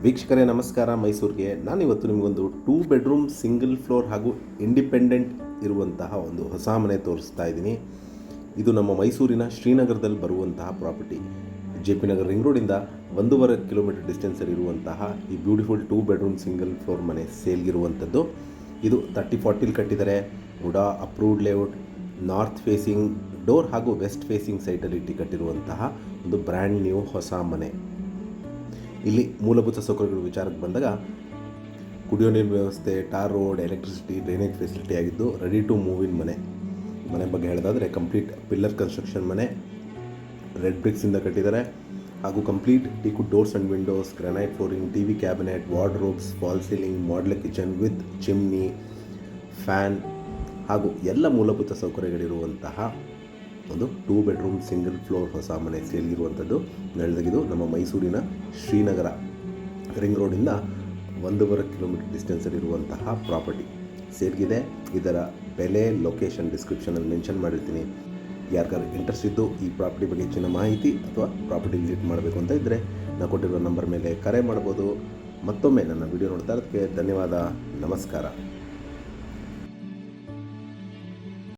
ವೀಕ್ಷಕರೇ ನಮಸ್ಕಾರ. ಮೈಸೂರಿಗೆ ನಾನಿವತ್ತು ನಿಮಗೊಂದು 2 ಬೆಡ್ರೂಮ್ ಸಿಂಗಲ್ ಫ್ಲೋರ್ ಹಾಗೂ ಇಂಡಿಪೆಂಡೆಂಟ್ ಇರುವಂತಹ ಒಂದು ಹೊಸ ಮನೆ ತೋರಿಸ್ತಾ ಇದ್ದೀನಿ. ಇದು ನಮ್ಮ ಮೈಸೂರಿನ ಶ್ರೀನಗರದಲ್ಲಿ ಬರುವಂತಹ property. J P Nagar ring ರೋಡಿಂದ 1.5 ಕಿಲೋಮೀಟರ್ ಡಿಸ್ಟೆನ್ಸಲ್ಲಿ ಇರುವಂತಹ ಈ ಬ್ಯೂಟಿಫುಲ್ 2 ಬೆಡ್ರೂಮ್ ಸಿಂಗಲ್ ಫ್ಲೋರ್ ಮನೆ ಸೇಲ್ಗಿರುವಂಥದ್ದು. ಇದು 30-40 ಕಟ್ಟಿದ್ದಾರೆ. ವುಡಾ approved layout, north facing door ಹಾಗೂ ವೆಸ್ಟ್ ಫೇಸಿಂಗ್ ಸೈಟಲ್ಲಿ ಇಟ್ಟು ಕಟ್ಟಿರುವಂತಹ ಒಂದು ಬ್ರ್ಯಾಂಡ್ ನ್ಯೂ ಹೊಸ ಮನೆ. ಇಲ್ಲಿ ಮೂಲಭೂತ ಸೌಕರ್ಯಗಳ ವಿಚಾರಕ್ಕೆ ಬಂದಾಗ ಕುಡಿಯೋ ನೀರು ವ್ಯವಸ್ಥೆ, tar road, electricity, drainage facility ಆಗಿದ್ದು ರೆಡಿ ಟು ಮೂವ್ ಇನ್ ಮನೆ ಬಗ್ಗೆ ಹೇಳೋದಾದರೆ ಕಂಪ್ಲೀಟ್ ಪಿಲ್ಲರ್ ಕನ್ಸ್ಟ್ರಕ್ಷನ್ ಮನೆ, ರೆಡ್ ಬ್ರಿಕ್ಸಿಂದ ಕಟ್ಟಿದ್ದಾರೆ ಹಾಗೂ complete teakwood doors and windows, granite flooring, T V cabinet, wardrobes, false ceiling, modular kitchen with chimney, fan ಹಾಗೂ ಎಲ್ಲ ಮೂಲಭೂತ ಸೌಕರ್ಯಗಳಿರುವಂತಹ ಒಂದು 2 ಬೆಡ್ರೂಮ್ ಸಿಂಗಲ್ ಫ್ಲೋರ್ ಹೊಸ ಮನೆ ಸೇಲ್ಗಿರುವಂಥದ್ದು. ನಡೆದಿದ್ದು ನಮ್ಮ ಮೈಸೂರಿನ ಶ್ರೀನಗರ ರಿಂಗ್ ರೋಡಿಂದ 1.5 ಕಿಲೋಮೀಟರ್ ಡಿಸ್ಟೆನ್ಸಲ್ಲಿರುವಂತಹ ಪ್ರಾಪರ್ಟಿ ಸೇಲ್ಗಿದೆ. ಇದರ ಬೆಲೆ, ಲೊಕೇಶನ್ ಡಿಸ್ಕ್ರಿಪ್ಷನಲ್ಲಿ ಮೆನ್ಷನ್ ಮಾಡಿರ್ತೀನಿ. ಯಾರಿಗಾರು ಇಂಟ್ರೆಸ್ಟ್ ಇದ್ದು ಈ ಪ್ರಾಪರ್ಟಿ ಬಗ್ಗೆ ಹೆಚ್ಚಿನ ಮಾಹಿತಿ ಅಥವಾ ಪ್ರಾಪರ್ಟಿ ವಿಸಿಟ್ ಮಾಡಬೇಕು ಅಂತ ಇದ್ದರೆ ನಾನು ಕೊಟ್ಟಿರೋ ನಂಬರ್ ಮೇಲೆ ಕರೆ ಮಾಡ್ಬೋದು. ಮತ್ತೊಮ್ಮೆ ನನ್ನ ವಿಡಿಯೋ ನೋಡ್ತಾ ಇರೋದಕ್ಕೆ ಧನ್ಯವಾದ. ನಮಸ್ಕಾರ.